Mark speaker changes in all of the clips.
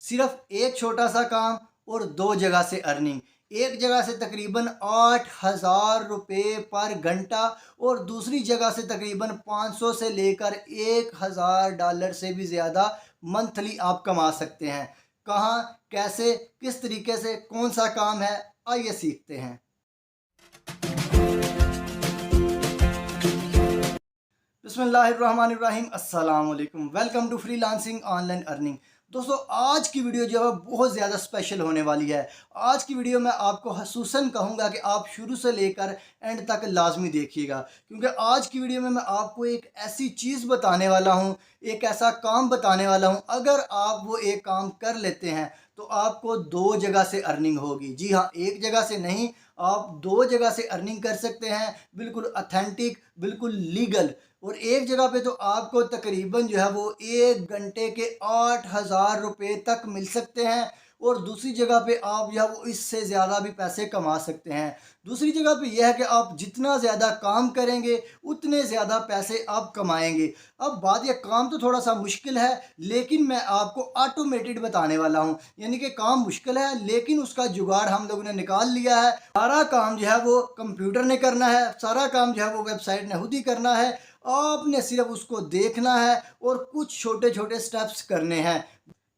Speaker 1: सिर्फ एक छोटा सा काम और दो जगह से अर्निंग। एक जगह से तकरीबन 8,000 रुपये पर घंटा और दूसरी जगह से तकरीबन 500 से लेकर $1,000 से भी ज़्यादा मंथली आप कमा सकते हैं। कहाँ, कैसे, किस तरीके से, कौन सा काम है, आइए सीखते हैं। बिस्मिल्लाहिर्रहमानिर्रहीम, अस्सलाम वालेकुम। Welcome to freelancing online earning. दोस्तों, आज की वीडियो जो है बहुत ज़्यादा स्पेशल होने वाली है। आज की वीडियो में आपको खसूसन कहूँगा कि आप शुरू से लेकर एंड तक लाजमी देखिएगा, क्योंकि आज की वीडियो में मैं आपको एक ऐसी चीज़ बताने वाला हूँ, एक ऐसा काम बताने वाला हूँ, अगर आप वो एक काम कर लेते हैं तो आपको दो जगह से अर्निंग होगी। जी हाँ, एक जगह से नहीं, आप दो जगह से अर्निंग कर सकते हैं, बिल्कुल ऑथेंटिक, बिल्कुल लीगल। और एक जगह पे तो आपको तकरीबन जो है वो 1 घंटे के 8,000 रुपये तक मिल सकते हैं, और दूसरी जगह पे आप जो है वो इससे ज़्यादा भी पैसे कमा सकते हैं। दूसरी जगह पे यह है कि आप जितना ज़्यादा काम करेंगे उतने ज़्यादा पैसे आप कमाएंगे। अब बात, यह काम तो थोड़ा सा मुश्किल है, लेकिन मैं आपको ऑटोमेटेड बताने वाला हूँ। यानी कि काम मुश्किल है लेकिन उसका जुगाड़ हम लोगों ने निकाल लिया है। सारा काम जो है वो कंप्यूटर ने करना है, सारा काम जो है वो वेबसाइट ने खुद ही करना है। आपने सिर्फ उसको देखना है और कुछ छोटे छोटे स्टेप्स करने हैं।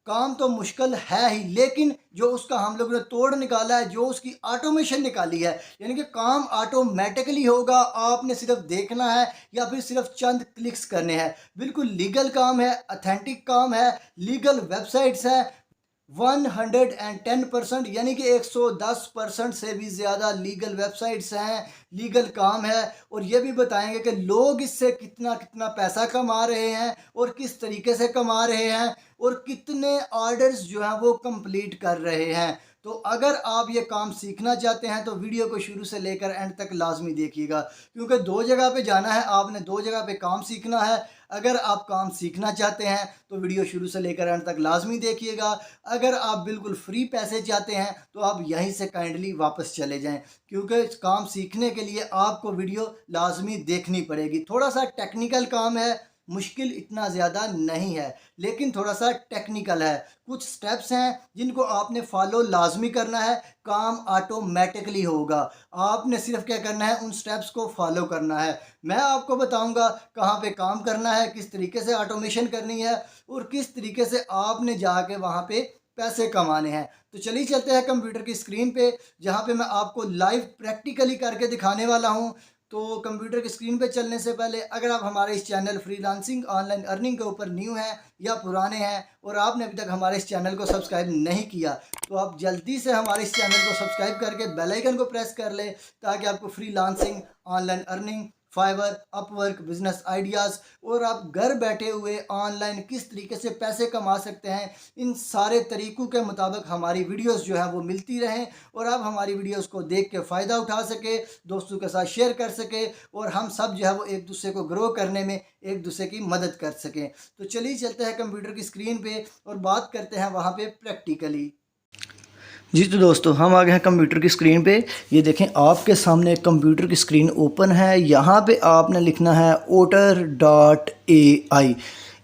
Speaker 1: काम तो मुश्किल है ही, लेकिन जो उसका हम लोगों ने तोड़ निकाला है, जो उसकी ऑटोमेशन निकाली है, यानी कि काम ऑटोमेटिकली होगा, आपने सिर्फ देखना है या फिर सिर्फ चंद क्लिक्स करने हैं। बिल्कुल लीगल काम है, ऑथेंटिक काम है, लीगल वेबसाइट्स है। 110% यानी कि 110% से भी ज़्यादा लीगल वेबसाइट्स हैं, लीगल काम है। और ये भी बताएंगे कि लोग इससे कितना कितना पैसा कमा रहे हैं और किस तरीके से कमा रहे हैं और कितने ऑर्डर्स जो हैं वो कंप्लीट कर रहे हैं। तो अगर आप ये काम सीखना चाहते हैं तो वीडियो को शुरू से लेकर एंड तक लाजमी देखिएगा, क्योंकि दो जगह पे जाना है, आपने दो जगह पे काम सीखना है। अगर आप काम सीखना चाहते हैं तो वीडियो शुरू से लेकर एंड तक लाजमी देखिएगा। अगर आप बिल्कुल फ्री पैसे चाहते हैं तो आप यहीं से काइंडली वापस चले जाएं, क्योंकि काम सीखने के लिए आपको वीडियो लाजमी देखनी पड़ेगी। थोड़ा सा टेक्निकल काम है, मुश्किल इतना ज़्यादा नहीं है, लेकिन थोड़ा सा टेक्निकल है। कुछ स्टेप्स हैं जिनको आपने फॉलो लाजमी करना है, काम ऑटोमेटिकली होगा। आपने सिर्फ क्या करना है, उन स्टेप्स को फॉलो करना है। मैं आपको बताऊंगा कहाँ पे काम करना है, किस तरीके से ऑटोमेशन करनी है और किस तरीके से आपने जाके वहाँ पे पैसे कमाने हैं। तो चलिए चलते हैं कंप्यूटर की स्क्रीन पे, जहाँ पे मैं आपको लाइव प्रैक्टिकली करके दिखाने वाला हूँ। तो कंप्यूटर की स्क्रीन पे चलने से पहले, अगर आप हमारे इस चैनल फ्रीलांसिंग ऑनलाइन अर्निंग के ऊपर न्यू हैं या पुराने हैं और आपने अभी तक हमारे इस चैनल को सब्सक्राइब नहीं किया, तो आप जल्दी से हमारे इस चैनल को सब्सक्राइब करके बेल आइकन को प्रेस कर लें, ताकि आपको freelancing online earning, Fiverr, Upwork, business ideas और आप घर बैठे हुए ऑनलाइन किस तरीके से पैसे कमा सकते हैं, इन सारे तरीक़ों के मुताबिक हमारी वीडियोस जो है वो मिलती रहें और आप हमारी वीडियोस को देख के फ़ायदा उठा सके, दोस्तों के साथ शेयर कर सके और हम सब जो है वो एक दूसरे को ग्रो करने में एक दूसरे की मदद कर सकें। तो चलिए चलते हैं कंप्यूटर की स्क्रीन पे और बात करते हैं वहाँ पे प्रैक्टिकली। जी तो दोस्तों, हम आ गए हैं कंप्यूटर की स्क्रीन पे। ये देखें, आपके सामने कंप्यूटर की स्क्रीन ओपन है। यहाँ पे आपने लिखना है otter.ai।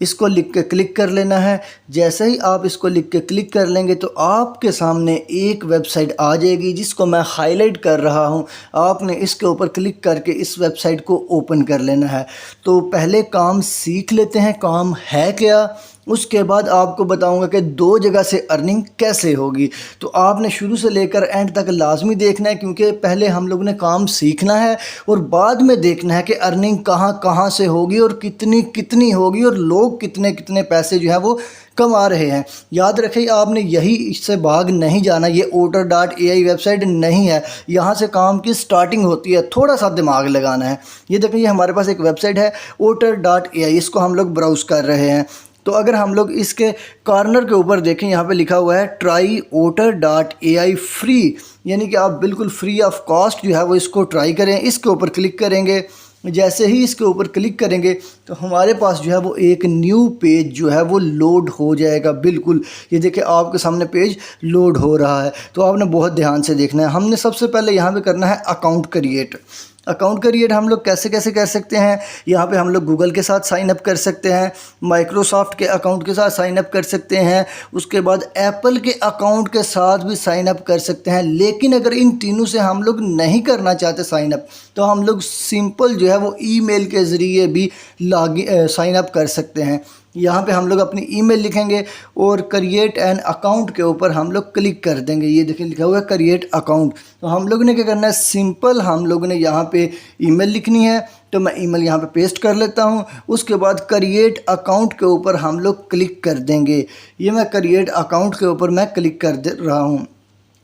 Speaker 1: इसको लिख के क्लिक कर लेना है। जैसे ही आप इसको लिख के क्लिक कर लेंगे तो आपके सामने एक वेबसाइट आ जाएगी, जिसको मैं हाईलाइट कर रहा हूँ। आपने इसके ऊपर क्लिक करके इस वेबसाइट को ओपन कर लेना है। तो पहले काम सीख लेते हैं, काम है क्या, उसके बाद आपको बताऊंगा कि दो जगह से अर्निंग कैसे होगी। तो आपने शुरू से लेकर एंड तक लाजमी देखना है, क्योंकि पहले हम लोगों ने काम सीखना है और बाद में देखना है कि अर्निंग कहाँ कहाँ से होगी और कितनी कितनी होगी और लोग कितने कितने पैसे जो है वो कमा रहे हैं। याद रखें, आपने यही इससे भाग नहीं जाना। ये otter.ai वेबसाइट नहीं है, यहाँ से काम की स्टार्टिंग होती है। थोड़ा सा दिमाग लगाना है। ये देखें, ये हमारे पास एक वेबसाइट है otter.ai, इसको हम लोग ब्राउज़ कर रहे हैं। तो अगर हम लोग इसके कॉर्नर के ऊपर देखें, यहाँ पे लिखा हुआ है ट्राई otter.ai फ्री, यानी कि आप बिल्कुल फ्री ऑफ कॉस्ट जो है वो इसको ट्राई करें। इसके ऊपर क्लिक करेंगे। जैसे ही इसके ऊपर क्लिक करेंगे तो हमारे पास जो है वो एक न्यू पेज जो है वो लोड हो जाएगा। बिल्कुल, ये देखिए आपके सामने पेज लोड हो रहा है। तो आपने बहुत ध्यान से देखना है। हमने सबसे पहले यहाँ पे करना है अकाउंट क्रिएट। अकाउंट क्रिएट हम लोग कैसे कैसे कर सकते हैं। यहाँ पे हम लोग गूगल के साथ साइन अप कर सकते हैं, माइक्रोसॉफ्ट के अकाउंट के साथ साइन अप कर सकते हैं, उसके बाद एप्पल के अकाउंट के साथ भी साइन अप कर सकते हैं। लेकिन अगर इन तीनों से हम लोग नहीं करना चाहते साइन अप, तो हम लोग सिंपल जो है वो ईमेल के ज़रिए भी साइन अप कर सकते हैं। यहाँ पे हम लोग अपनी ईमेल लिखेंगे और क्रिएट एन अकाउंट के ऊपर हम लोग क्लिक कर देंगे। ये देखिए लिखा हुआ है क्रिएट अकाउंट। तो हम लोग ने क्या करना है, सिंपल हम लोग ने यहाँ पे ईमेल लिखनी है। तो मैं ईमेल यहाँ पे पेस्ट कर लेता हूँ। उसके बाद क्रिएट अकाउंट के ऊपर हम लोग क्लिक कर देंगे। ये मैं क्रिएट अकाउंट के ऊपर मैं क्लिक कर दे रहा हूँ।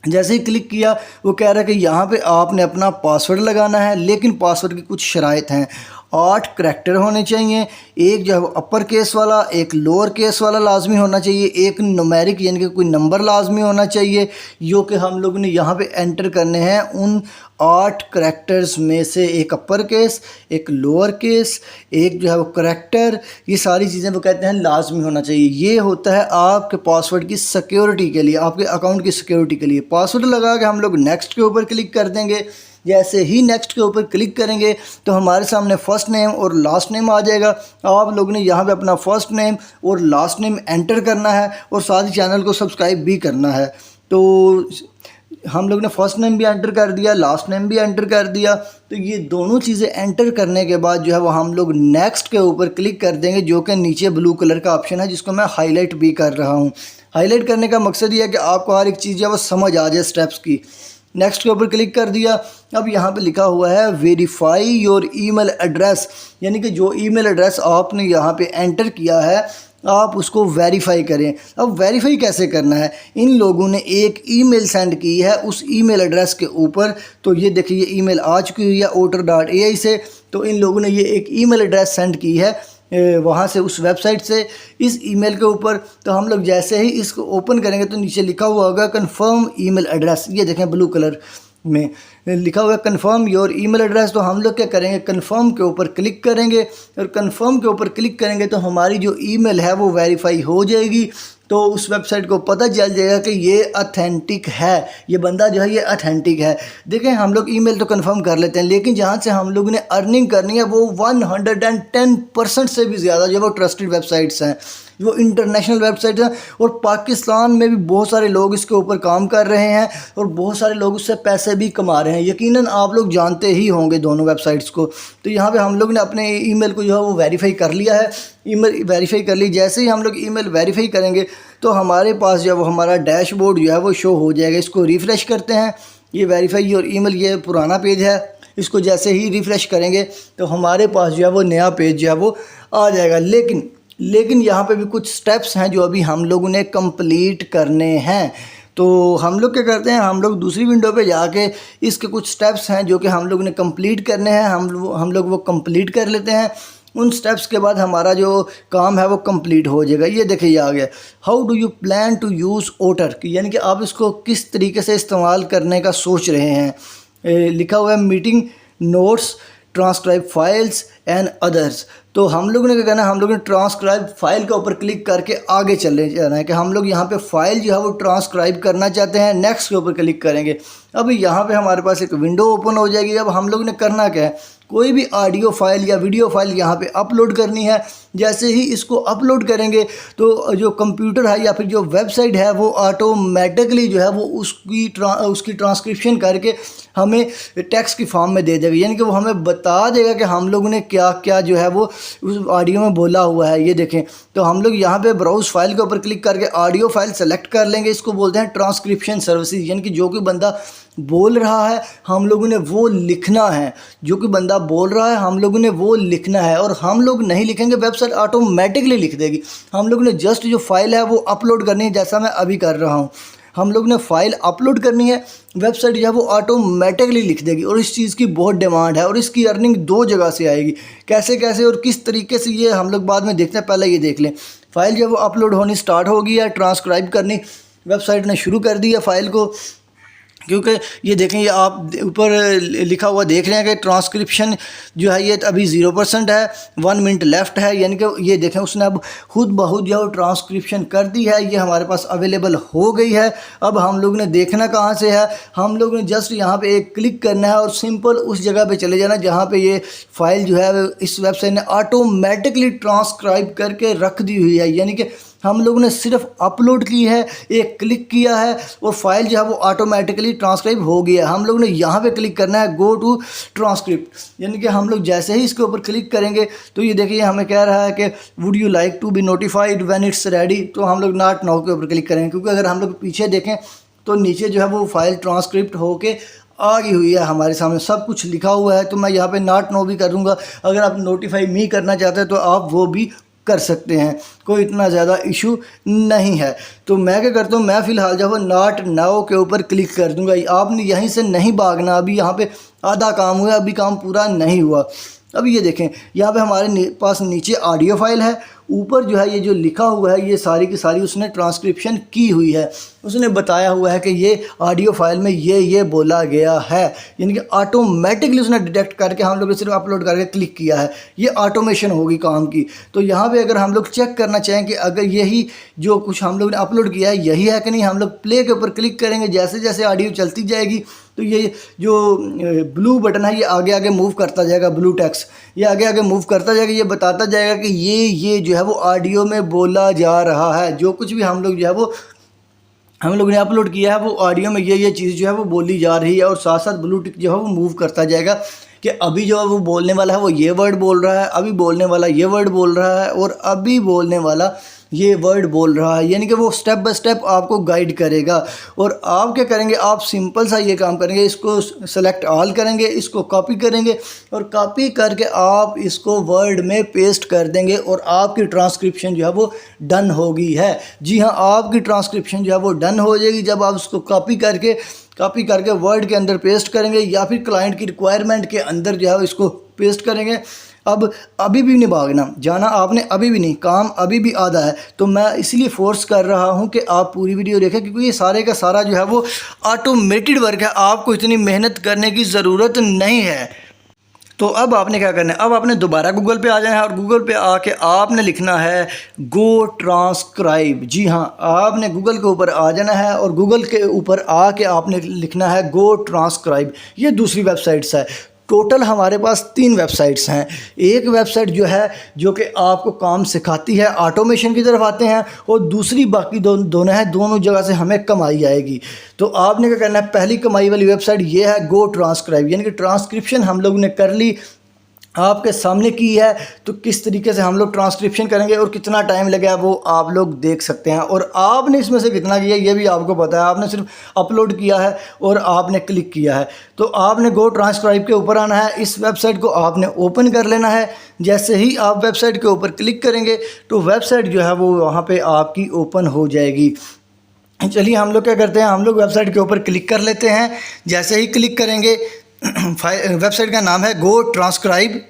Speaker 1: जैसे ही क्लिक किया वो कह रहा है कि यहाँ पे आपने अपना पासवर्ड लगाना है, लेकिन पासवर्ड की कुछ शराइत हैं। 8 करैक्टर होने चाहिए, एक जो है अपर केस वाला, एक लोअर केस वाला लाजमी होना चाहिए, एक न्यूमेरिक यानी कि कोई नंबर लाजमी होना चाहिए, जो कि हम लोग ने यहाँ पे एंटर करने हैं। उन 8 करैक्टर्स में से एक अपर केस, एक लोअर केस, एक जो है वो करैक्टर, ये सारी चीज़ें वो कहते हैं लाजमी होना चाहिए। ये होता है आपके पासवर्ड की सिक्योरिटी के लिए, आपके अकाउंट की सिक्योरिटी के लिए। पासवर्ड लगा के हम लोग नेक्स्ट के ऊपर क्लिक कर देंगे। जैसे ही नेक्स्ट के ऊपर क्लिक करेंगे तो हमारे सामने फ़र्स्ट नेम और लास्ट नेम आ जाएगा। आप लोगों ने यहाँ पे अपना फ़र्स्ट नेम और लास्ट नेम एंटर करना है और साथ ही चैनल को सब्सक्राइब भी करना है। तो हम लोग ने फ़र्स्ट नेम भी एंटर कर दिया, लास्ट नेम भी एंटर कर दिया। तो ये दोनों चीज़ें एंटर करने के बाद जो है वो हम लोग नेक्स्ट के ऊपर क्लिक कर देंगे, जो कि नीचे ब्लू कलर का ऑप्शन है, जिसको मैं हाईलाइट भी कर रहा हूँ। हाईलाइट करने का मकसद ये है कि आपको हर एक चीज़ है वो समझ आ जाए स्टेप्स की। नेक्स्ट के ऊपर क्लिक कर दिया। अब यहाँ पे लिखा हुआ है वेरीफाई योर ईमेल एड्रेस, यानी कि जो ईमेल एड्रेस आपने यहाँ पे एंटर किया है आप उसको वेरीफाई करें। अब वेरीफाई कैसे करना है, इन लोगों ने एक ईमेल सेंड की है उस ईमेल एड्रेस के ऊपर। तो ये देखिए ये ईमेल आ चुकी हुई है otter.ai से। तो इन लोगों ने ये एक ईमेल एड्रेस सेंड की है वहाँ से, उस वेबसाइट से, इस ईमेल के ऊपर। तो हम लोग जैसे ही इसको ओपन करेंगे तो नीचे लिखा हुआ होगा कन्फर्म ईमेल एड्रेस। ये देखें ब्लू कलर में लिखा हुआ है कन्फर्म योर ईमेल एड्रेस। तो हम लोग क्या करेंगे, कन्फर्म के ऊपर क्लिक करेंगे और कन्फर्म के ऊपर क्लिक करेंगे तो हमारी जो ईमेल है वो वेरीफाई हो जाएगी। तो उस वेबसाइट को पता चल जाएगा कि ये अथेंटिक है, ये बंदा जो है ये अथेंटिक है। देखें हम लोग ईमेल तो कंफर्म कर लेते हैं, लेकिन जहाँ से हम लोग ने अर्निंग करनी है वो 110% से भी ज़्यादा जो वो ट्रस्टेड वेबसाइट्स हैं, वो इंटरनेशनल वेबसाइट है। और पाकिस्तान में भी बहुत सारे लोग इसके ऊपर काम कर रहे हैं और बहुत सारे लोग उससे पैसे भी कमा रहे हैं। यकीनन आप लोग जानते ही होंगे दोनों वेबसाइट्स को। तो यहाँ पे हम लोग ने अपने ईमेल को जो है वो वेरीफाई कर लिया है। ईमेल वेरीफाई कर ली। जैसे ही हम लोग ईमेल वेरीफाई करेंगे तो हमारे पास जो है वो हमारा डैशबोर्ड जो है वो शो हो जाएगा। इसको रिफ़्रेश करते हैं। ये वेरीफाई और ईमेल, ये पुराना पेज है। इसको जैसे ही रिफ़्रेश करेंगे तो हमारे पास जो है वो नया पेज जो है वो आ जाएगा। लेकिन यहाँ पे भी कुछ स्टेप्स हैं जो अभी हम लोगों ने कंप्लीट करने हैं। तो हम लोग क्या करते हैं, हम लोग दूसरी विंडो पे जाके इसके कुछ स्टेप्स हैं जो कि हम लोग ने कंप्लीट करने हैं, हम लोग वो कंप्लीट कर लेते हैं। उन स्टेप्स के बाद हमारा जो काम है वो कंप्लीट हो जाएगा। ये देखिए ये आ गया, how do you plan to use Otter, यानी कि आप इसको किस तरीके से इस्तेमाल करने का सोच रहे हैं। लिखा हुआ है meeting notes, transcribe files and others. तो हम लोगों ने क्या करना है, हम लोगों ने ट्रांसक्राइब फाइल के ऊपर क्लिक करके आगे चलने जाना है कि हम लोग यहाँ पे फाइल जो है वो ट्रांसक्राइब करना चाहते हैं। नेक्स्ट के ऊपर क्लिक करेंगे। अब यहाँ पे हमारे पास एक विंडो ओपन हो जाएगी। अब हम लोग ने करना क्या है, कोई भी ऑडियो फाइल या वीडियो फाइल यहाँ पे अपलोड करनी है। जैसे ही इसको अपलोड करेंगे तो जो कंप्यूटर है या फिर जो वेबसाइट है वो ऑटोमेटिकली जो है वो उसकी ट्रांसक्रिप्शन करके हमें टेक्स्ट की फॉर्म में दे देगा, यानी कि वो हमें बता देगा कि हम लोगों ने क्या क्या जो है वो उस ऑडियो में बोला हुआ है। ये देखें, तो हम लोग यहाँ पे ब्राउज फाइल के ऊपर क्लिक करके ऑडियो फाइल सेलेक्ट कर लेंगे। इसको बोलते हैं ट्रांसक्रिप्शन सर्विसेज, यानी कि जो कोई बंदा बोल रहा है हम लोगों ने वो लिखना है। जो कि बंदा बोल रहा है हम लोगों ने वो लिखना है, और हम लोग नहीं लिखेंगे, वेबसाइट ऑटोमेटिकली लिख देगी। हम लोग ने जस्ट जो फाइल है वो अपलोड करनी है, जैसा मैं अभी कर रहा हूँ। हम लोग ने फ़ाइल अपलोड करनी है, वेबसाइट जो है वो ऑटोमेटिकली लिख देगी। और इस चीज़ की बहुत डिमांड है और इसकी अर्निंग 2 जगह से आएगी। कैसे कैसे और किस तरीके से ये हम लोग बाद में देखते हैं, पहले ये देख लें। फ़ाइल जो है वो अपलोड होनी स्टार्ट हो गई है, ट्रांसक्राइब करनी वेबसाइट ने शुरू कर दी है फ़ाइल को। क्योंकि ये देखें, ये आप ऊपर लिखा हुआ देख रहे हैं कि ट्रांसक्रिप्शन जो है ये अभी 0% है, 1 मिनट लेफ़्ट है। यानी कि ये देखें उसने अब खुद ब खुद जो ट्रांसक्रिप्शन कर दी है, ये हमारे पास अवेलेबल हो गई है। अब हम लोग ने देखना कहाँ से है, हम लोग ने जस्ट यहाँ पे एक क्लिक करना है और सिंपल उस जगह पे चले जाना जहाँ पे ये फ़ाइल जो है इस वेबसाइट ने ऑटोमेटिकली ट्रांसक्राइब करके रख दी हुई है। यानी कि हम लोगों ने सिर्फ अपलोड की है, एक क्लिक किया है और फाइल जो है वो ऑटोमेटिकली ट्रांसक्राइब हो गया है। हम लोग ने यहाँ पे क्लिक करना है गो टू ट्रांसक्रिप्ट, यानी कि हम लोग जैसे ही इसके ऊपर क्लिक करेंगे तो ये देखिए हमें कह रहा है कि would you like to be notified when it's ready. तो हम लोग नॉट नाउ के ऊपर क्लिक करेंगे, क्योंकि अगर हम लोग पीछे देखें तो नीचे जो है वो फाइल ट्रांसक्रिप्ट होके आ गई हुई है, हमारे सामने सब कुछ लिखा हुआ है। तो मैं यहाँ पे नॉट नो भी करूँगा। अगर आप नोटिफाई मी करना चाहते हैं तो आप वो भी कर सकते हैं, कोई इतना ज़्यादा इशू नहीं है। तो मैं क्या करता हूँ, मैं फ़िलहाल जब नॉट नाउ के ऊपर क्लिक कर दूँगा। आपने यहीं से नहीं भागना, अभी यहाँ पे आधा काम हुआ, अभी काम पूरा नहीं हुआ। अब ये देखें यहाँ पे हमारे पास नीचे ऑडियो फाइल है, ऊपर जो है ये जो लिखा हुआ है ये सारी की सारी उसने ट्रांसक्रिप्शन की हुई है। उसने बताया हुआ है कि ये ऑडियो फाइल में ये बोला गया है, यानी कि ऑटोमेटिकली उसने डिटेक्ट करके हम लोग ने सिर्फ अपलोड करके क्लिक किया है। ये ऑटोमेशन होगी काम की। तो यहाँ पे अगर हम लोग चेक करना चाहें कि अगर यही जो कुछ हम लोग ने अपलोड किया है यही है कि नहीं, हम लोग प्ले के ऊपर क्लिक करेंगे। जैसे जैसे ऑडियो चलती जाएगी तो ये जो ब्लू बटन है ये आगे आगे मूव करता जाएगा, ब्लू टेक्स्ट ये आगे आगे मूव करता जाएगा, ये बताता जाएगा कि ये जो है वो ऑडियो में बोला जा रहा है। जो कुछ भी हम लोग जो है वो हम लोग ने अपलोड किया है वो ऑडियो में ये चीज़ जो है वो बोली जा रही है, और साथ साथ ब्लू टिक जो है वो मूव करता जाएगा कि अभी जो है वो बोलने वाला है वो ये वर्ड बोल रहा है, अभी बोलने वाला ये वर्ड बोल रहा है, और अभी बोलने वाला ये वर्ड बोल रहा है। यानी कि वो स्टेप बाय स्टेप आपको गाइड करेगा। और आप क्या करेंगे, आप सिंपल सा ये काम करेंगे, इसको सेलेक्ट ऑल करेंगे, इसको कॉपी करेंगे और कॉपी करके आप इसको वर्ड में पेस्ट कर देंगे और आपकी ट्रांसक्रिप्शन जो है वो डन होगी है। जी हाँ, आपकी ट्रांसक्रिप्शन जो है वो डन हो जाएगी जब आप उसको कॉपी करके वर्ड के अंदर पेस्ट करेंगे या फिर क्लाइंट की रिक्वायरमेंट के अंदर जो है इसको पेस्ट करेंगे। अब अभी भी नहीं भागना जाना आपने, अभी भी नहीं, काम अभी भी आधा है। तो मैं इसलिए फोर्स कर रहा हूं कि आप पूरी वीडियो देखें, क्योंकि ये सारे का सारा जो है वो ऑटोमेटेड वर्क है, आपको इतनी मेहनत करने की ज़रूरत नहीं है। तो अब आपने क्या करना है, अब आपने दोबारा गूगल पे आ जाना है और गूगल पे आके आपने लिखना है गो ट्रांसक्राइब। जी हाँ, आपने गूगल के ऊपर आ जाना है और गूगल के ऊपर आके आपने लिखना है गो ट्रांसक्राइब। ये दूसरी वेबसाइट्स है। टोटल हमारे पास 3 वेबसाइट्स हैं। एक वेबसाइट जो है जो कि आपको काम सिखाती है, ऑटोमेशन की तरफ आते हैं, और दूसरी बाकी दोनों हैं, दोनों जगह से हमें कमाई आएगी। तो आपने क्या करना है, पहली कमाई वाली वेबसाइट ये है गो ट्रांसक्राइब, यानी कि ट्रांसक्रिप्शन हम लोग ने कर ली, आपके सामने की है। तो किस तरीके से हम लोग ट्रांसक्रिप्शन करेंगे और कितना टाइम लगेगा वो आप लोग देख सकते हैं। और आपने इसमें से कितना किया ये भी आपको पता है, आपने सिर्फ अपलोड किया है और आपने क्लिक किया है। तो आपने गो ट्रांसक्राइब के ऊपर आना है, इस वेबसाइट को आपने ओपन कर लेना है। जैसे ही आप वेबसाइट के ऊपर क्लिक करेंगे तो वेबसाइट जो है वो वहाँ पर आपकी ओपन हो जाएगी। चलिए हम लोग क्या करते हैं, हम लोग वेबसाइट के ऊपर क्लिक कर लेते हैं। जैसे ही क्लिक करेंगे वेबसाइट का नाम है गो ट्रांसक्राइब।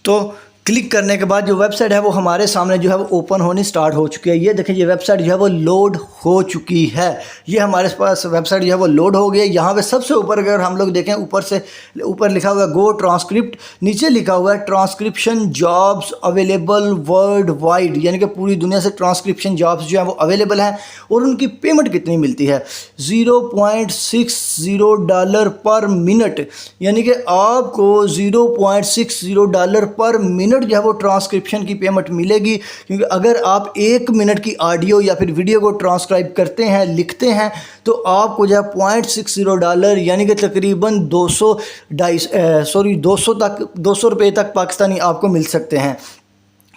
Speaker 1: तो क्लिक करने के बाद जो वेबसाइट है वो हमारे सामने जो है वो ओपन होनी स्टार्ट हो चुकी है। ये देखिए ये वेबसाइट जो है वो लोड हो चुकी है। ये हमारे पास वेबसाइट जो है वो लोड हो गई है। यहाँ पे सबसे ऊपर अगर हम लोग देखें, ऊपर लिखा हुआ है गो ट्रांसक्रिप्ट, नीचे लिखा हुआ है transcription jobs available world wide, यानी कि पूरी दुनिया से ट्रांसक्रिप्शन जॉब्स जो है वो अवेलेबल हैं। और उनकी पेमेंट कितनी मिलती है, $0.60 पर मिनट, यानी कि आपको $0.60 पर मिनट जो है वो ट्रांसक्रिप्शन की पेमेंट मिलेगी। क्योंकि अगर आप 1 मिनट की ऑडियो या फिर वीडियो को ट्रांसक्राइब करते हैं, लिखते हैं, तो आपको जो है $0.60 यानी कि तकरीबन 200 रुपये तक पाकिस्तानी आपको मिल सकते हैं।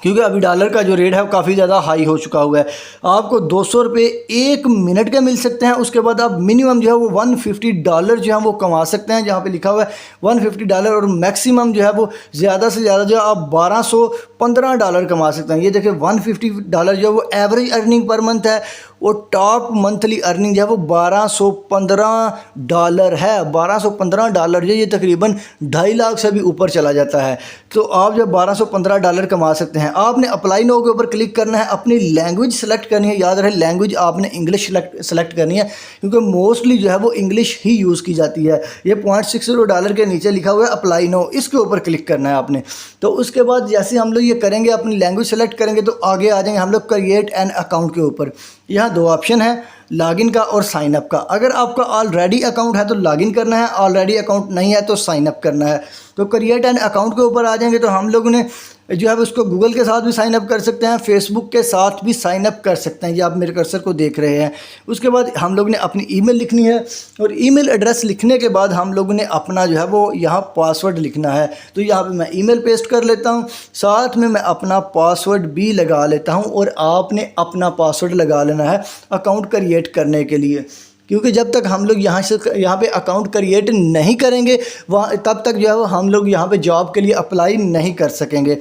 Speaker 1: क्योंकि अभी डॉलर का जो रेट है वो काफ़ी ज़्यादा हाई हो चुका हुआ है। आपको 200 रुपये 1 मिनट के मिल सकते हैं। उसके बाद आप मिनिमम जो है वो $150 जो है वो कमा सकते हैं, जहाँ पे लिखा हुआ है $150, और मैक्सिमम जो है वो ज़्यादा से ज़्यादा जो है आप $1215 कमा सकते हैं। ये देखिए $150 जो है वो एवरेज अर्निंग पर मंथ है। और टॉप मंथली अर्निंग जो है वो $1215 है। $1215 जो ये तकरीबन 2.5 लाख से भी ऊपर चला जाता है। तो आप जब $1215 कमा सकते हैं, आपने अप्लाई नाउ के ऊपर क्लिक करना है, अपनी लैंग्वेज सेलेक्ट करनी है। याद रहे लैंग्वेज आपने इंग्लिश सेलेक्ट करनी है, क्योंकि मोस्टली जो है वो इंग्लिश ही यूज़ की जाती है। ये $0.60 के नीचे लिखा हुआ है अप्लाई नाउ, इसके ऊपर क्लिक करना है आपने। तो उसके बाद जैसे हम लोग ये करेंगे, अपनी लैंग्वेज सेलेक्ट करेंगे, तो आगे आ जाएंगे हम लोग क्रिएट एन अकाउंट के ऊपर। यहाँ 2 ऑप्शन है, लॉगिन का और साइन अप का। अगर आपका ऑलरेडी अकाउंट है तो लॉगिन करना है, ऑलरेडी अकाउंट नहीं है तो साइन अप करना है। तो क्रिएट एन अकाउंट के ऊपर आ जाएंगे तो हम लोगों ने जो है उसको गूगल के साथ भी साइन अप कर सकते हैं, फेसबुक के साथ भी साइन अप कर सकते हैं। ये आप मेरे कर्सर को देख रहे हैं। उसके बाद हम लोग ने अपनी ईमेल लिखनी है, और ईमेल एड्रेस लिखने के बाद हम लोगों ने अपना जो है वो यहाँ पासवर्ड लिखना है। तो यहाँ पे मैं ईमेल पेस्ट कर लेता हूँ, साथ में मैं अपना पासवर्ड भी लगा लेता हूँ। और आपने अपना पासवर्ड लगा लेना है अकाउंट क्रिएट करने के लिए, क्योंकि जब तक हम लोग यहाँ पे अकाउंट क्रिएट नहीं करेंगे, वहाँ तब तक जो है वो हम लोग यहाँ पे जॉब के लिए अप्लाई नहीं कर सकेंगे।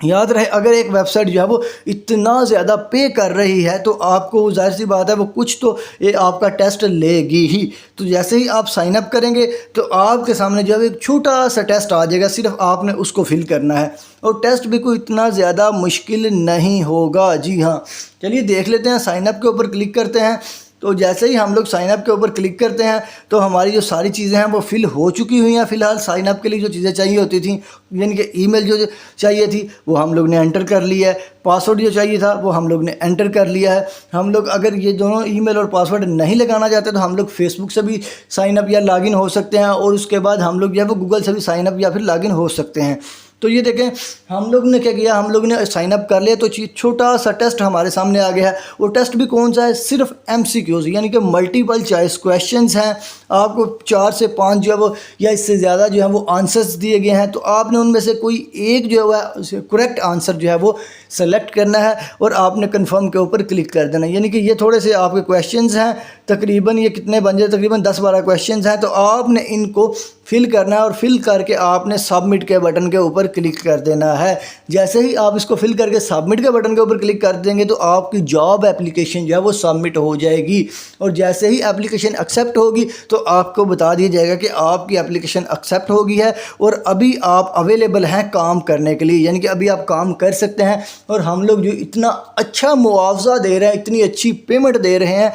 Speaker 1: याद रहे, अगर एक वेबसाइट जो है वो इतना ज़्यादा पे कर रही है तो आपको जाहिर सी बात है वो कुछ तो ये आपका टेस्ट लेगी ही। तो जैसे ही आप साइन अप करेंगे तो आपके सामने जो है एक छोटा सा टेस्ट आ जाएगा, सिर्फ आपने उसको फिल करना है। और टेस्ट भी कोई इतना ज़्यादा मुश्किल नहीं होगा। जी हाँ, चलिए देख लेते हैं। साइन अप के ऊपर क्लिक करते हैं। तो जैसे ही हम लोग साइन अप के ऊपर क्लिक करते हैं तो हमारी जो सारी चीज़ें हैं वो फिल हो चुकी हुई हैं। फ़िलहाल साइन अप के लिए जो चीज़ें चाहिए होती थी, यानी कि ईमेल जो चाहिए थी वो हम लोग ने एंटर कर लिया है, पासवर्ड जो चाहिए था वो हम लोग ने एंटर कर लिया है। हम लोग अगर ये दोनों ईमेल और पासवर्ड नहीं लगाना चाहते तो हम लोग फेसबुक से भी साइन अप या लॉगिन हो सकते हैं, और उसके बाद हम लोग जो है वो गूगल से भी साइन अप या फिर लॉगिन हो सकते हैं। तो ये देखें, हम लोग ने क्या किया, हम लोग ने साइन अप कर लिया। तो छोटा सा टेस्ट हमारे सामने आ गया है। वो टेस्ट भी कौन सा है, सिर्फ MCQs यानी कि मल्टीपल चॉइस क्वेश्चंस हैं। आपको 4 से 5 जो है वो या इससे ज़्यादा जो है वो आंसर्स दिए गए हैं। तो आपने उनमें से कोई एक जो है करेक्ट आंसर जो है वो सेलेक्ट करना है और आपने कन्फर्म के ऊपर क्लिक कर देना। यानी कि ये थोड़े से आपके क्वेश्चंस हैं, तकरीबन ये कितने बन जाए, तकरीबन 10-12 क्वेश्चंस हैं। तो आपने इनको फिल करना है, और फिल करके आपने सबमिट के बटन के ऊपर क्लिक कर देना है। जैसे ही आप इसको फिल करके सबमिट के बटन के ऊपर क्लिक कर देंगे तो आपकी जॉब एप्लीकेशन जो है वो सबमिट हो जाएगी। और जैसे ही एप्लीकेशन एक्सेप्ट होगी तो आपको बता दिया जाएगा कि आपकी एप्लीकेशन एक्सेप्ट हो गई है और अभी आप अवेलेबल हैं काम करने के लिए, यानी कि अभी आप काम कर सकते हैं। और हम लोग जो इतना अच्छा मुआवजा दे रहे हैं, इतनी अच्छी पेमेंट दे रहे हैं,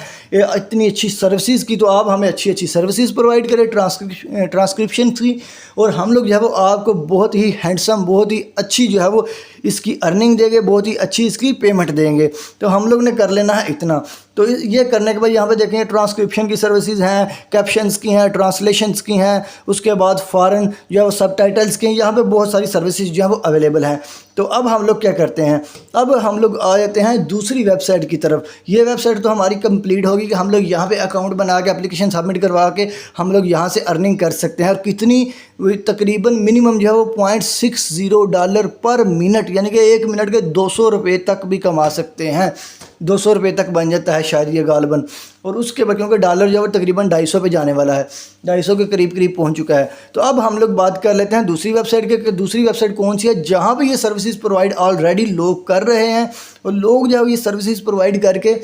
Speaker 1: इतनी अच्छी सर्विसेज की, तो आप हमें अच्छी अच्छी सर्विसेज प्रोवाइड करें ट्रांसक्रिप्शन की, और हम लोग जो है वो आपको बहुत ही हैंडसम, बहुत ही अच्छी जो है वो इसकी अर्निंग देंगे, बहुत ही अच्छी इसकी पेमेंट देंगे। तो हम लोग ने कर लेना है इतना। तो ये करने के बाद यहाँ पे देखेंगे ट्रांसक्रिप्शन की सर्विसेज हैं, कैप्शंस की हैं, ट्रांसलेशंस की हैं, उसके बाद फॉरेन जो है वो सबटाइटल्स की हैं। यहाँ पे बहुत सारी सर्विसेज जो है वो अवेलेबल हैं। तो अब हम लोग क्या करते हैं, अब हम लोग आ जाते हैं दूसरी वेबसाइट की तरफ। ये वेबसाइट तो हमारी कंप्लीट होगी कि हम लोग यहाँ पे अकाउंट बना के एप्लीकेशन सबमिट करवा के हम लोग यहाँ से अर्निंग कर सकते हैं। और कितनी, तकरीबन मिनिमम जो है वो $0.60 पर मिनट, यानी कि 1 मिनट के 200 रुपये तक भी कमा सकते हैं। 200 रुपये तक बन जाता है शायद ये गालबन। और उसके बाद क्योंकि डॉलर जो है वो तकरीबन 250 पे जाने वाला है, 250 के करीब करीब पहुंच चुका है। तो अब हम लोग बात कर लेते हैं दूसरी वेबसाइट के। दूसरी वेबसाइट कौन सी है जहां पे ये सर्विसेज प्रोवाइड ऑलरेडी लोग कर रहे हैं, और लोग जो है ये सर्विसेज प्रोवाइड करके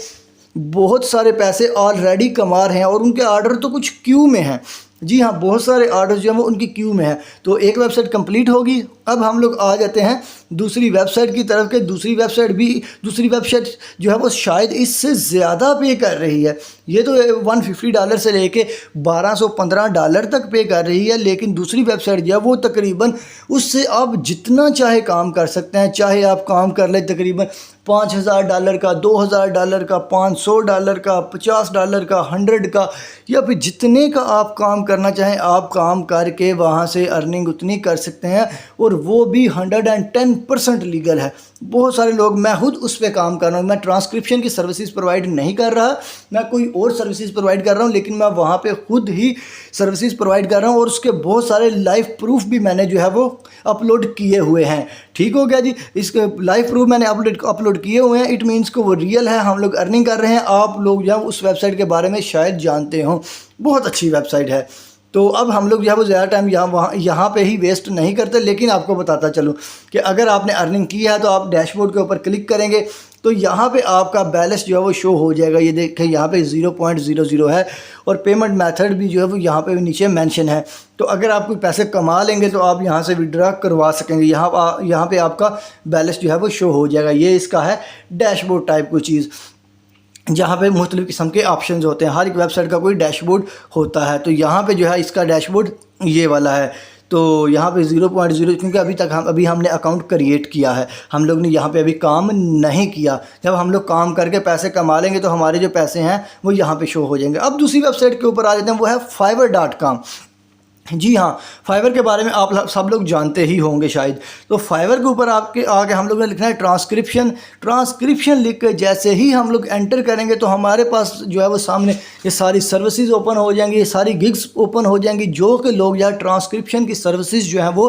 Speaker 1: बहुत सारे पैसे ऑलरेडी कमा रहे हैं, और उनके ऑर्डर तो कुछ क्यू में हैं। जी हाँ, बहुत सारे ऑर्डर्स जो हैं वो उनकी क्यू में है। तो एक वेबसाइट कंप्लीट होगी। अब हम लोग आ जाते हैं दूसरी वेबसाइट की तरफ के। दूसरी वेबसाइट जो है वो शायद इससे ज़्यादा पे कर रही है। ये तो $150 से लेके $1215 तक पे कर रही है, लेकिन दूसरी वेबसाइट जो है वो तकरीबन उससे आप जितना चाहे काम कर सकते हैं। चाहे आप काम कर लें तकरीबन $5000 का, $2000 का, $500 का, $50 का, 100 का, या फिर जितने का आप काम करना चाहें आप काम करके वहाँ से अर्निंग उतनी कर सकते हैं, और वो भी 110% लीगल है। बहुत सारे लोग, मैं खुद उस पर काम कर रहा हूँ। मैं ट्रांसक्रिप्शन की सर्विसेज प्रोवाइड नहीं कर रहा, मैं कोई और सर्विसेज प्रोवाइड कर रहा हूँ, लेकिन मैं वहाँ पे खुद ही सर्विसेज प्रोवाइड कर रहा हूँ, और उसके बहुत सारे लाइव प्रूफ भी मैंने जो है वो अपलोड किए हुए हैं। ठीक हो गया जी, इसके लाइव प्रूफ मैंने अपलोड किए हुए हैं। इट मीन्स को वो रियल है, हम लोग अर्निंग कर रहे हैं। आप लोग जो है उस वेबसाइट के बारे में शायद जानते हो, बहुत अच्छी वेबसाइट है। तो अब हम लोग जो है वो ज़्यादा टाइम यहाँ पे ही वेस्ट नहीं करते, लेकिन आपको बताता चलूँ कि अगर आपने अर्निंग की है तो आप डैशबोर्ड के ऊपर क्लिक करेंगे। तो यहाँ पे आपका बैलेंस जो है वो शो हो जाएगा। ये देखें यहाँ पे 0.00 है और पेमेंट मेथड भी जो है वो यहाँ पे नीचे मेंशन है। तो अगर आप कोई पैसे कमा लेंगे तो आप यहाँ से विड्रॉ करवा सकेंगे। यहाँ पे आपका बैलेंस जो है वो शो हो जाएगा। ये इसका है डैशबोर्ड टाइप कोई चीज़, जहाँ पे मुख्तलिफ़ किस्म के ऑप्शंस होते हैं। हर एक वेबसाइट का कोई डैशबोर्ड होता है। तो यहाँ पे जो है इसका डैशबोर्ड ये वाला है। तो यहाँ पे 0.0, क्योंकि अभी हमने अकाउंट क्रिएट किया है, हम लोग ने यहाँ पे अभी काम नहीं किया। जब हम लोग काम करके पैसे कमा लेंगे तो हमारे जो पैसे हैं वो यहाँ पे शो हो जाएंगे। अब दूसरी वेबसाइट के ऊपर आ जाते हैं, वो है fiverr.com। जी हाँ, फाइवर के बारे में आप सब लोग जानते ही होंगे शायद। तो फाइवर के ऊपर आपके आगे हम लोग ने लिखना है ट्रांसक्रिप्शन लिख के जैसे ही हम लोग एंटर करेंगे तो हमारे पास जो है वो सामने ये सारी सर्विसेज ओपन हो जाएंगी, ये सारी गिग्स ओपन हो जाएंगी, जो कि लोग यार ट्रांसक्रिप्शन की सर्विसेज जो है वो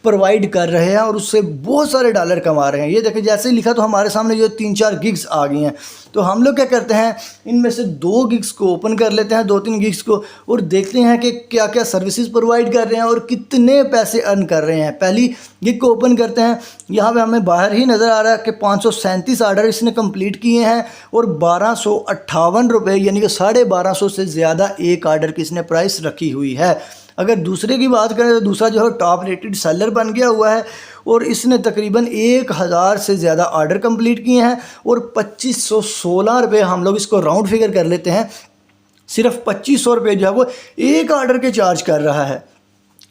Speaker 1: प्रोवाइड कर रहे हैं और उससे बहुत सारे डॉलर कमा रहे हैं। ये देखिए जैसे ही लिखा तो हमारे सामने जो 3-4 गिग्स आ गई हैं। तो हम लोग क्या करते हैं, इनमें से 2 गिग्स को ओपन कर लेते हैं, 2-3 गिग्स को, और देखते हैं कि क्या क्या सर्विसेज प्रोवाइड कर रहे हैं और कितने पैसे अर्न कर रहे हैं। पहली गिग को ओपन करते हैं, यहाँ पे हमें बाहर ही नज़र आ रहा है कि 537 आर्डर इसने कंप्लीट किए हैं और 1258 रुपये यानी कि 1250 से ज़्यादा एक आर्डर की इसने प्राइस रखी हुई है। अगर दूसरे की बात करें तो दूसरा जो है टॉप रेटेड सेलर बन गया हुआ है और इसने तकरीबन 1000 से ज़्यादा आर्डर कंप्लीट किए हैं और 2516 रुपये, हम लोग इसको राउंड फिगर कर लेते हैं, सिर्फ 2500 रुपये जो है वो एक आर्डर के चार्ज कर रहा है।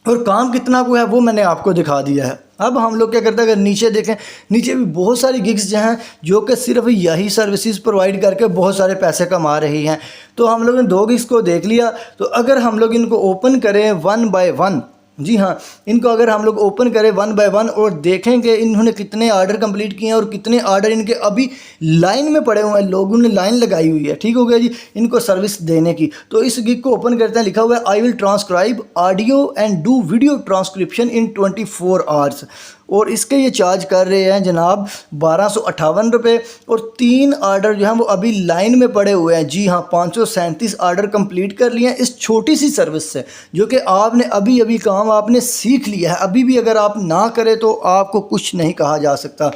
Speaker 1: और काम कितना को है वो मैंने आपको दिखा दिया है। अब हम लोग क्या करते हैं, अगर नीचे देखें, नीचे भी बहुत सारी गिग्स जो हैं जो कि सिर्फ यही सर्विसेज प्रोवाइड करके बहुत सारे पैसे कमा रही हैं। तो हम लोगों ने 2 गिग्स को देख लिया। तो अगर हम लोग इनको ओपन करें 1 बाय 1, जी हाँ, इनको अगर हम लोग ओपन करें 1 बाय 1 और देखेंगे इन्होंने कितने आर्डर कंप्लीट किए हैं और कितने आर्डर इनके अभी लाइन में पड़े हुए हैं, लोगों ने लाइन लगाई हुई है, ठीक हो गया जी, इनको सर्विस देने की। तो इस गिग को ओपन करते हैं, लिखा हुआ है I will transcribe audio and do video transcription in 24 hours, और इसके ये चार्ज कर रहे हैं जनाब 1258 रुपये। और 3 आर्डर जो हैं वो अभी लाइन में पड़े हुए हैं। जी हाँ, 537 आर्डर कंप्लीट कर लिए हैं इस छोटी सी सर्विस से, जो कि आपने अभी अभी काम आपने सीख लिया है। अभी भी अगर आप ना करें तो आपको कुछ नहीं कहा जा सकता।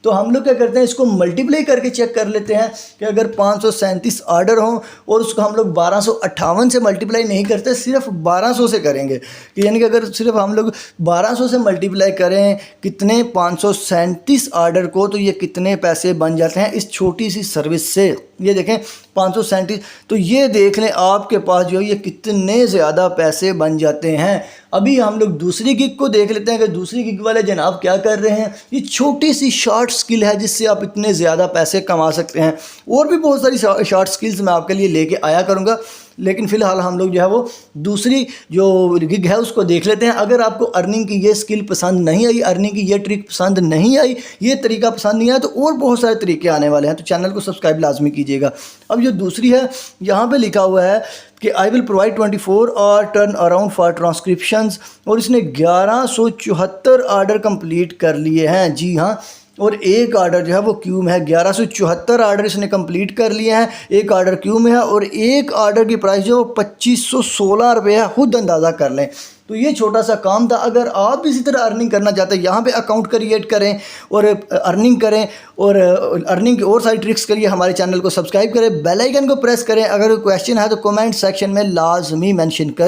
Speaker 1: तो हम लोग क्या करते हैं, इसको मल्टीप्लाई करके चेक कर लेते हैं कि अगर 537 आर्डर हों और उसको हम लोग 1258 से मल्टीप्लाई नहीं करते, सिर्फ 1200 से करेंगे, कि यानी कि अगर सिर्फ हम लोग 1200 से मल्टीप्लाई करें कितने 537 आर्डर को, तो ये कितने पैसे बन जाते हैं इस छोटी सी सर्विस से। ये देखें 537, तो ये देख लें आपके पास जो ये कितने ज़्यादा पैसे बन जाते हैं। अभी हम लोग दूसरी गिग को देख लेते हैं कि दूसरी गिग वाले जनाब क्या कर रहे हैं। ये छोटी सी शॉर्ट स्किल है जिससे आप इतने ज़्यादा पैसे कमा सकते हैं। और भी बहुत सारी शॉर्ट स्किल्स मैं आपके लिए लेके आया करूँगा, लेकिन फ़िलहाल हम लोग जो है वो दूसरी जो गिग है उसको देख लेते हैं। अगर आपको अर्निंग की ये स्किल पसंद नहीं आई, अर्निंग की ये ट्रिक पसंद नहीं आई, ये तरीका पसंद नहीं आया, तो और बहुत सारे तरीके आने वाले हैं, तो चैनल को सब्सक्राइब लाजमी कीजिएगा। अब जो दूसरी है, यहाँ पे लिखा हुआ है कि I will provide 24 hour turn around for transcriptions, और इसने 1174 आर्डर कंप्लीट कर लिए हैं। जी हाँ, और एक आर्डर जो है वो क्यू में है। 1174 आर्डर इसने कंप्लीट कर लिए हैं, एक आर्डर क्यू में है, और एक आर्डर की प्राइस जो 2516 रुपये है। खुद अंदाज़ा कर लें। तो ये छोटा सा काम था। अगर आप इसी तरह अर्निंग करना चाहते हैं, यहाँ पे अकाउंट क्रिएट करें और अर्निंग करें, और अर्निंग की और सारी ट्रिक्स के लिए हमारे चैनल को सब्सक्राइब करें, बेल आइकन को प्रेस करें। अगर कोई क्वेश्चन है तो कमेंट सेक्शन में लाजमी मेंशन करें।